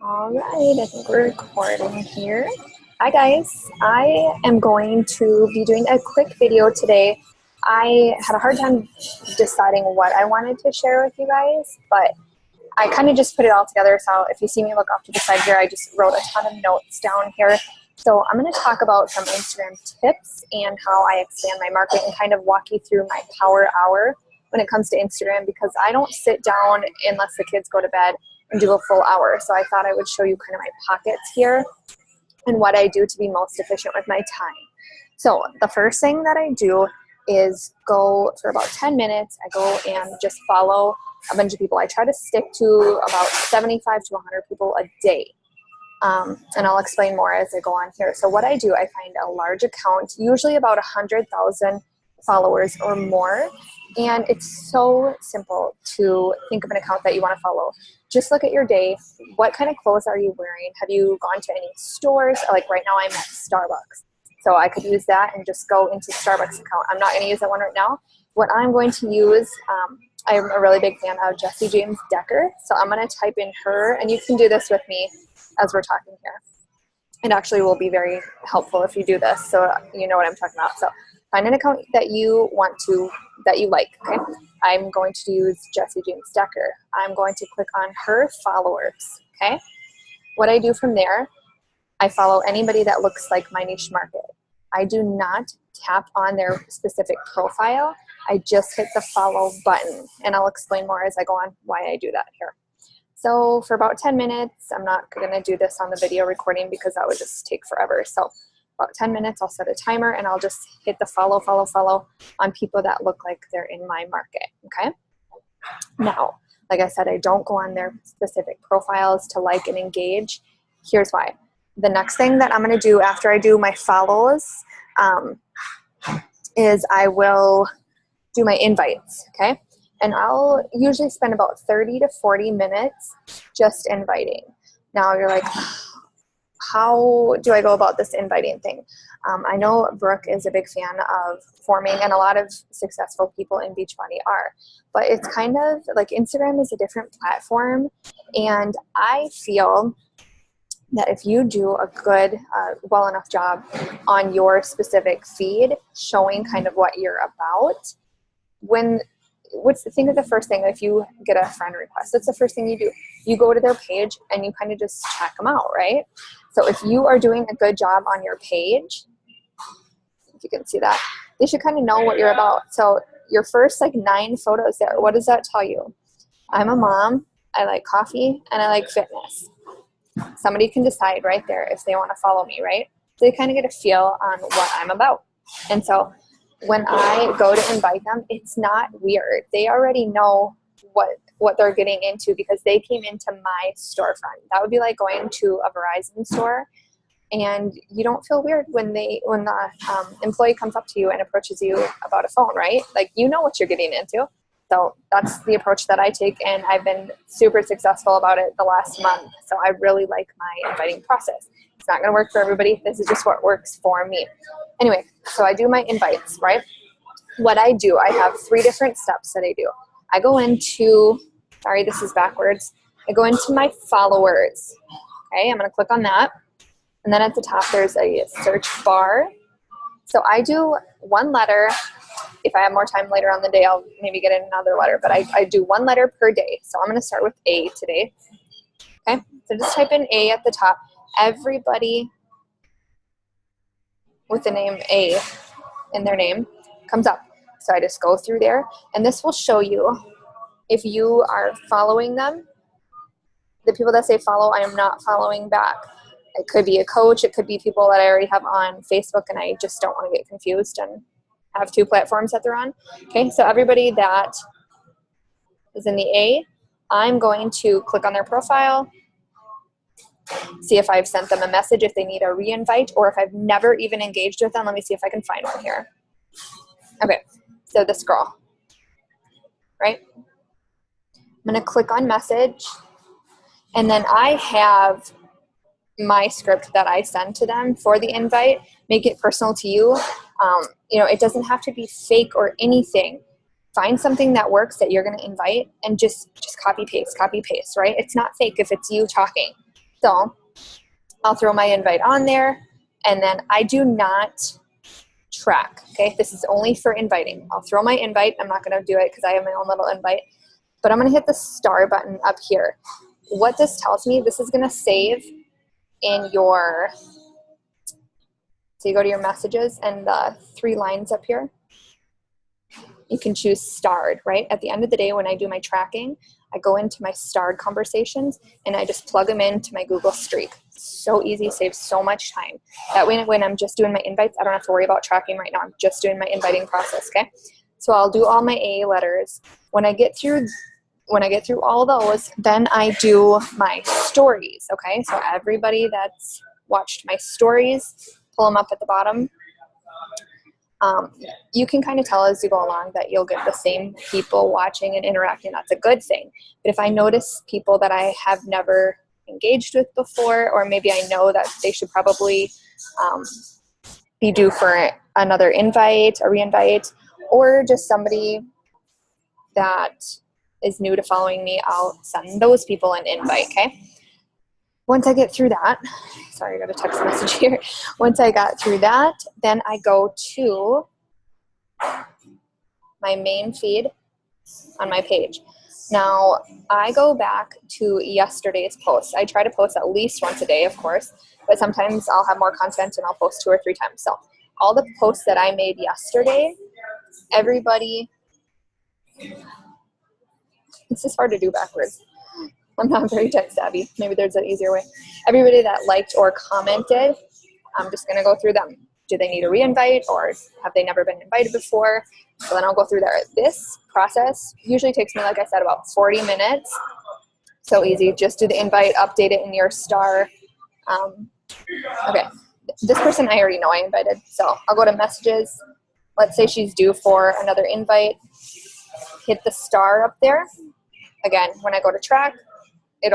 All right, I think we're recording here. Hi guys, I am going to be doing a quick video today. I had a hard time deciding what I wanted to share with you guys, but I kind of just put it all together. So if you see me look off to the side here, I just wrote a ton of notes down here. So I'm going to talk about some Instagram tips and how I expand my market and kind of walk you through my power hour when it comes to Instagram, because I don't sit down unless the kids go to bed and do a full hour. So I thought I would show you kind of my pockets here and what I do to be most efficient with my time. So the first thing that I do is go for about 10 minutes. I go and just follow a bunch of people. I try to stick to about 75 to 100 people a day. And I'll explain more as I go on here. So what I do, I find a large account, usually about 100,000 followers or more. And it's so simple to think of an account that you want to follow. Just look at your day. What kind of clothes are you wearing? Have you gone to any stores? Like right now I'm at Starbucks. So I could use that and just go into Starbucks account. I'm not going to use that one right now. What I'm going to use, I'm a really big fan of Jessie James Decker. So I'm going to type in her, and you can do this with me as we're talking here. It actually will be very helpful if you do this, so you know what I'm talking about. So find an account that you want to, that you like, okay? I'm going to use Jessie James Decker. I'm going to click on her followers, okay? What I do from there, I follow anybody that looks like my niche market. I do not tap on their specific profile. I just hit the follow button, and I'll explain more as I go on why I do that here. So for about 10 minutes, I'm not going to do this on the video recording because that would just take forever. So about 10 minutes, I'll set a timer and I'll just hit the follow on people that look like they're in my market, okay? Now, like I said, I don't go on their specific profiles to like and engage. Here's why. The next thing that I'm going to do after I do my follows is I will do my invites, okay? And I'll usually spend about 30 to 40 minutes just inviting. Now you're like, how do I go about this inviting thing? I know Brooke is a big fan of forming, and a lot of successful people in Beachbody are. But it's kind of like Instagram is a different platform, and I feel that if you do a good, well enough job on your specific feed, showing kind of what you're about, think of the first thing, if you get a friend request, that's the first thing you do. You go to their page and you kind of just check them out, right? So if you are doing a good job on your page, if you can see that, they should kind of know what you're about. So your first 9 photos there, what does that tell you? I'm a mom, I like coffee, and I like fitness. Somebody can decide right there if they want to follow me, right? So they kind of get a feel on what I'm about. And so when I go to invite them, it's not weird. They already know what they're getting into because they came into my storefront. That would be like going to a Verizon store, and you don't feel weird when the employee comes up to you and approaches you about a phone, right? Like, you know what you're getting into. So that's the approach that I take, and I've been super successful about it the last month. So I really like my inviting process. It's not going to work for everybody. This is just what works for me. Anyway, so I do my invites, right? What I do, I have 3 different steps that I do. I go into, sorry, this is backwards. I go into my followers. Okay, I'm going to click on that. And then at the top, there's a search bar. So I do 1 letter. If I have more time later on the day, I'll maybe get another letter, but I do 1 letter per day. So I'm going to start with A today. Okay, so just type in A at the top. Everybody with the name A in their name comes up. So I just go through there, and this will show you if you are following them. The people that say follow, I am not following back. It could be a coach. It could be people that I already have on Facebook, and I just don't want to get confused and have 2 platforms that they're on. Okay, so everybody that is in the A, I'm going to click on their profile, see if I've sent them a message, if they need a re-invite, or if I've never even engaged with them. Let me see if I can find one here. Okay, so this girl, right? I'm going to click on message, and then I have my script that I send to them for the invite. Make it personal to you. It doesn't have to be fake or anything. Find something that works that you're going to invite, and just copy paste, right? It's not fake if it's you talking. So I'll throw my invite on there, and then I do not track, okay? This is only for inviting. I'll throw my invite. I'm not going to do it because I have my own little invite, but I'm going to hit the star button up here. What this tells me, this is going to save in your, so you go to your messages and the 3 lines up here, you can choose starred, right? At the end of the day, when I do my tracking, I go into my starred conversations and I just plug them into my Google Streak. So easy, saves so much time. That way, when I'm just doing my invites, I don't have to worry about tracking right now. I'm just doing my inviting process, okay? So I'll do all my AA letters. When I get through all those, then I do my stories, okay? So everybody that's watched my stories, pull them up at the bottom. You can kind of tell as you go along that you'll get the same people watching and interacting. That's a good thing. But if I notice people that I have never engaged with before, or maybe I know that they should probably be due for another invite, a re-invite, or just somebody that is new to following me, I'll send those people an invite, okay? Once I get through that, sorry, I got a text message here. Once I got through that, then I go to my main feed on my page. Now, I go back to yesterday's post. I try to post at least once a day, of course, but sometimes I'll have more content and I'll post 2 or 3 times. So all the posts that I made yesterday, everybody, it's just hard to do backwards. I'm not very tech savvy. Maybe there's an easier way. Everybody that liked or commented, I'm just going to go through them. Do they need a re-invite, or have they never been invited before? So then I'll go through there. This process usually takes me, like I said, about 40 minutes. So easy. Just do the invite, update it in your star. Okay. This person I already know I invited. So I'll go to messages. Let's say she's due for another invite. Hit the star up there. Again, when I go to track,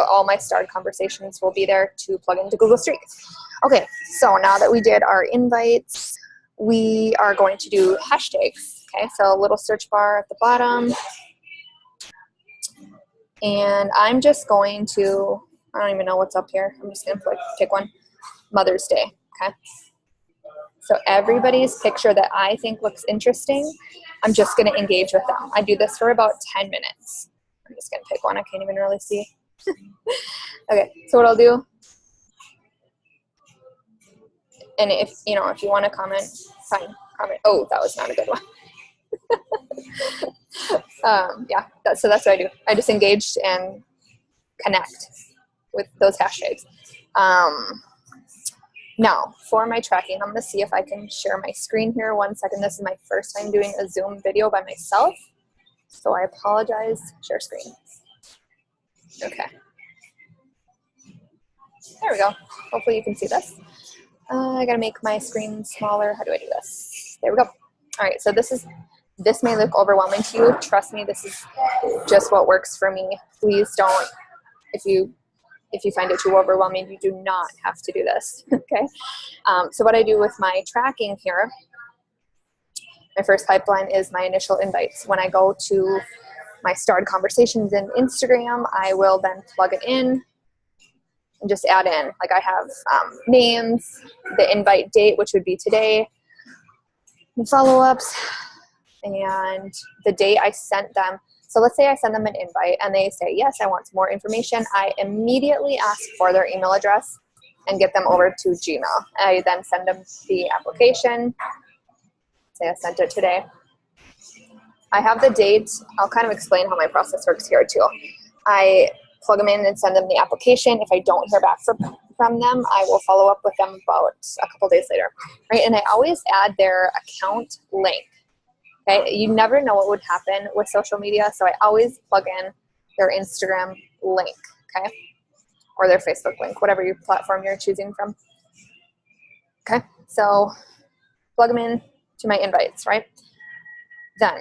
all my starred conversations will be there to plug into Google Streak. Okay, so now that we did our invites, we are going to do hashtags. Okay, so a little search bar at the bottom. And I'm just going to, I don't even know what's up here. I'm just going to pick one. Mother's Day, okay? So everybody's picture that I think looks interesting, I'm just going to engage with them. I do this for about 10 minutes. I'm just going to pick one. I can't even really see. Okay, so what I'll do, and if you want to comment, fine, comment. Oh, that was not a good one. Yeah, so that's what I do. I just engaged and connect with those hashtags. Now, for my tracking, I'm going to see if I can share my screen here. 1 second. This is my first time doing a Zoom video by myself, so I apologize. Share screen. Okay. There we go. Hopefully you can see this. I gotta make my screen smaller. How do I do this? There we go. All right, so this may look overwhelming to you. Trust me, this is just what works for me. Please don't, if you find it too overwhelming, you do not have to do this, okay? So what I do with my tracking here, my first pipeline is my initial invites. When I go to my starred conversations in Instagram, I will then plug it in and just add in, like I have names, the invite date, which would be today, and follow-ups, and the day I sent them. So let's say I send them an invite and they say, yes, I want some more information. I immediately ask for their email address and get them over to Gmail. I then send them the application. Say I sent it today. I have the date. I'll kind of explain how my process works here too. I plug them in and send them the application. If I don't hear back from them, I will follow up with them about a couple days later, right? And I always add their account link, okay? You never know what would happen with social media, so I always plug in their Instagram link, okay? Or their Facebook link, whatever your platform you're choosing from, okay? So plug them in to my invites, right? Then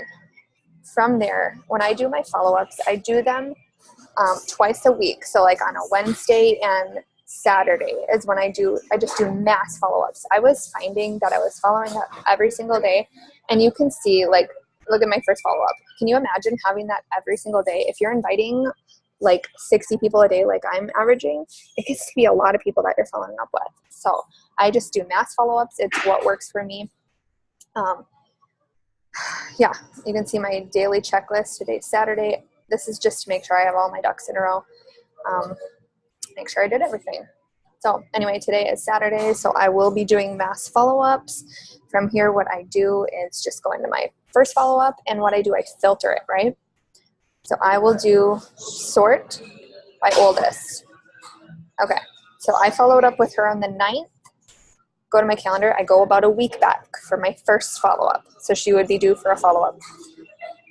from there, when I do my follow-ups, I do them twice a week. So like on a Wednesday and Saturday is when I just do mass follow-ups. I was finding that I was following up every single day, and you can see, like, look at my first follow-up. Can you imagine having that every single day? If you're inviting like 60 people a day like I'm averaging, it gets to be a lot of people that you're following up with. So I just do mass follow-ups. It's what works for me. Yeah, you can see my daily checklist. Today's Saturday. This is just to make sure I have all my ducks in a row. Make sure I did everything. So anyway, today is Saturday, so I will be doing mass follow-ups. From here, what I do is just go into my first follow-up, and what I do, I filter it, right? So I will do sort by oldest. Okay, so I followed up with her on the 9th. Go to my calendar. I go about a week back for my first follow-up. So she would be due for a follow-up.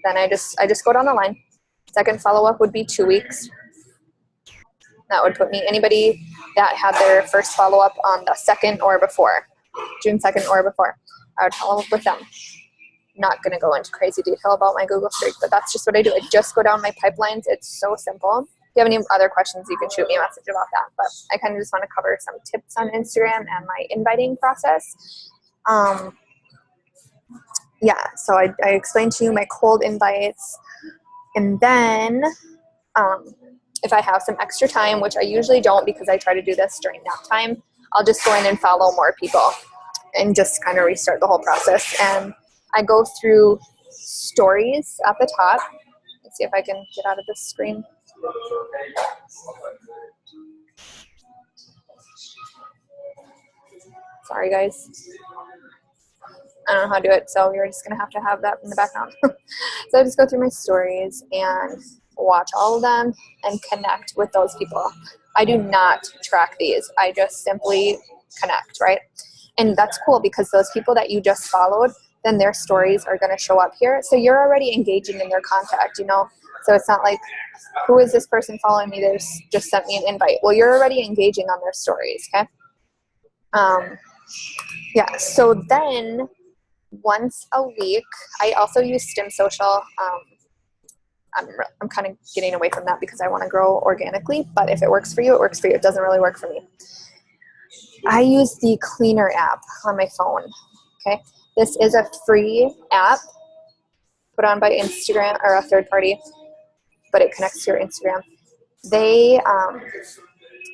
Then I just go down the line. Second follow-up would be 2 weeks. That would put me, anybody that had their first follow-up on the 2nd or before, June 2nd or before, I would follow up with them. Not going to go into crazy detail about my Google Streak, but that's just what I do. I just go down my pipelines. It's so simple. If you have any other questions, you can shoot me a message about that. But I kind of just want to cover some tips on Instagram and my inviting process. Yeah, so I explained to you my cold invites. And then if I have some extra time, which I usually don't because I try to do this during nap time, I'll just go in and follow more people and just kind of restart the whole process. And I go through stories at the top. Let's see if I can get out of this screen. Sorry, guys. I don't know how to do it, so you're just going to have that in the background. So I just go through my stories and watch all of them and connect with those people. I do not track these. I just simply connect, right? And that's cool because those people that you just followed, then their stories are going to show up here. So you're already engaging in their contact, you know? So it's not like, who is this person following me? They just sent me an invite. Well, you're already engaging on their stories, okay? Yeah, so then once a week, I also use Stim Social. I'm kind of getting away from that because I want to grow organically, but if it works for you, it works for you. It doesn't really work for me. I use the Cleaner app on my phone, okay? This is a free app put on by Instagram or a third party, but it connects to your Instagram. They,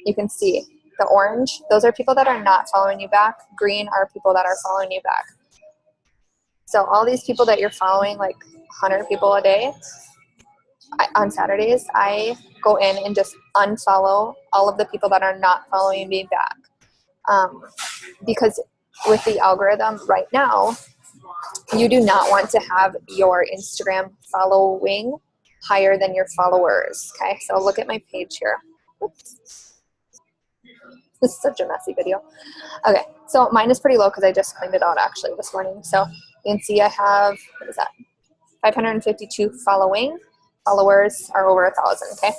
you can see the orange, those are people that are not following you back. Green are people that are following you back. So all these people that you're following, like 100 people a day, on Saturdays, I go in and just unfollow all of the people that are not following me back. Because with the algorithm right now, you do not want to have your Instagram following higher than your followers. Okay, so look at my page here. Oops. This is such a messy video. Okay, so mine is pretty low because I just cleaned it out actually this morning. So you can see I have, what is that? 552 following. Followers are over 1,000, okay?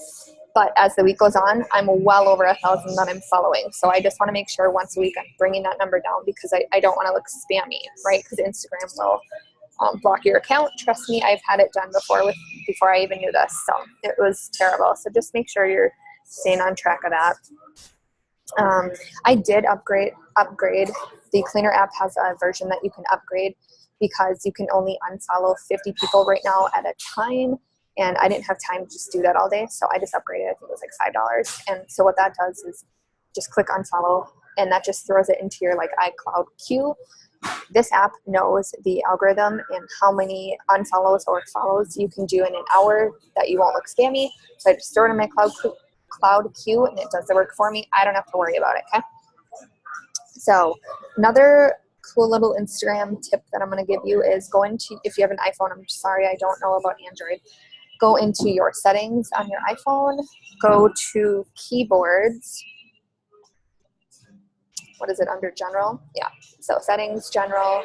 But as the week goes on, I'm well over 1,000 that I'm following. So I just want to make sure once a week I'm bringing that number down because I don't want to look spammy, right? Because Instagram will block your account. Trust me, I've had it done before I even knew this. So it was terrible. So just make sure you're staying on track of that. I did upgrade. The Cleaner app has a version that you can upgrade because you can only unfollow 50 people right now at a time. And I didn't have time to just do that all day. So I just upgraded. I think it was like $5. And so what that does is just click unfollow and that just throws it into your like iCloud queue. This app knows the algorithm and how many unfollows or follows you can do in an hour that you won't look spammy. So I just throw it in my cloud queue and it does the work for me. I don't have to worry about it, okay? So another cool little Instagram tip that I'm going to give you is go into, if you have an iPhone, I'm sorry, I don't know about Android. Go into your settings on your iPhone, go to keyboards. What is it under general? Yeah, so settings, general,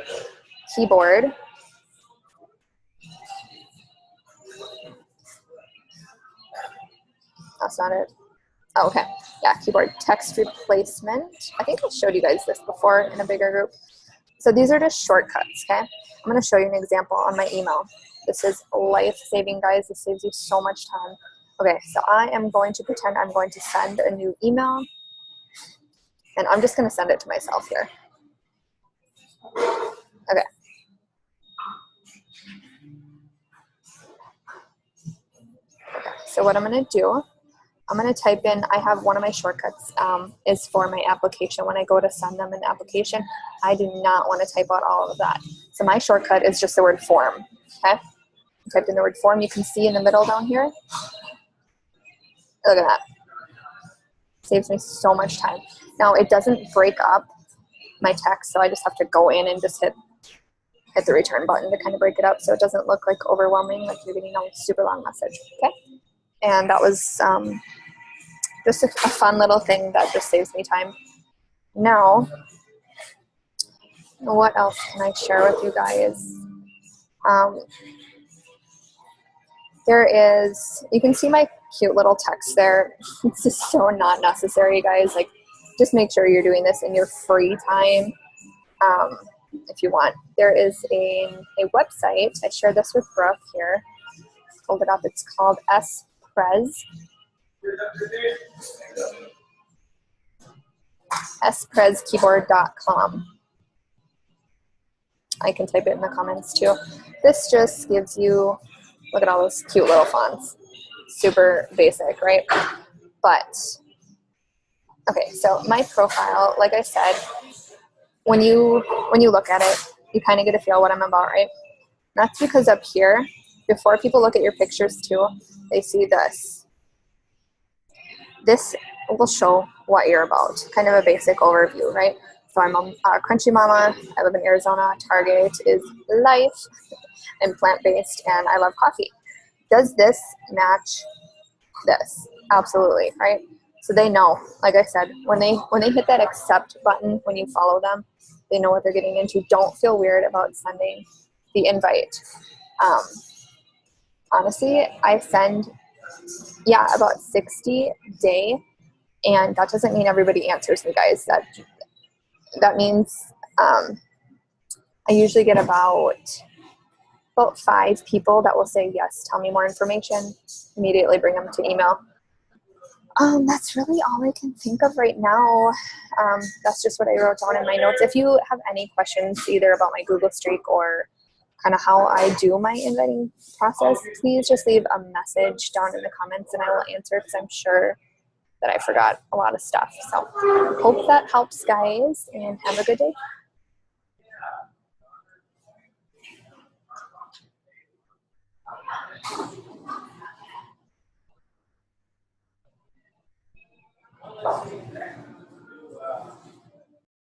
keyboard. That's not it. Oh, okay, yeah, keyboard text replacement. I think I showed you guys this before in a bigger group. So these are just shortcuts, okay? I'm going to show you an example on my email. This is life-saving, guys. This saves you so much time. Okay, so I am going to pretend I'm going to send a new email. And I'm just going to send it to myself here. Okay. So what I'm going to do I'm going to type in, I have one of my shortcuts is for my application. When I go to send them an application, I do not want to type out all of that. So my shortcut is just the word form, okay? I typed in the word form. You can see in the middle down here. Look at that. Saves me so much time. Now, it doesn't break up my text, so I just have to go in and just hit the return button to kind of break it up so it doesn't look like overwhelming, like you're getting a super long message, okay? And that was just a fun little thing that just saves me time. Now, what else can I share with you guys? There is, you can see my cute little text there. It's just so not necessary, guys. Like, just make sure you're doing this in your free time if you want. There is a website. I shared this with Brooke here. Hold it up. It's called sprezkeyboard.com. I can type it in the comments too. This just gives you, look at all those cute little fonts. Super basic, right? But, okay, so my profile, like I said, when you look at it, you kind of get a feel what I'm about, right? That's because up here, before people look at your pictures too, they see this. This will show what you're about, kind of a basic overview, right? So I'm a crunchy mama, I live in Arizona, Target is life, I'm plant-based, and I love coffee. Does this match this? Absolutely, right? So they know, like I said, when they hit that accept button, when you follow them, they know what they're getting into. Don't feel weird about sending the invite. Honestly, I send, about 60 a day, and that doesn't mean everybody answers me, guys. That means I usually get about 5 people that will say, yes, tell me more information, immediately bring them to email. That's really all I can think of right now. That's just what I wrote down in my notes. If you have any questions either about my Google Streak or kind of how I do my inviting process, please just leave a message down in the comments and I will answer, because I'm sure that I forgot a lot of stuff. So hope that helps, guys, and have a good day.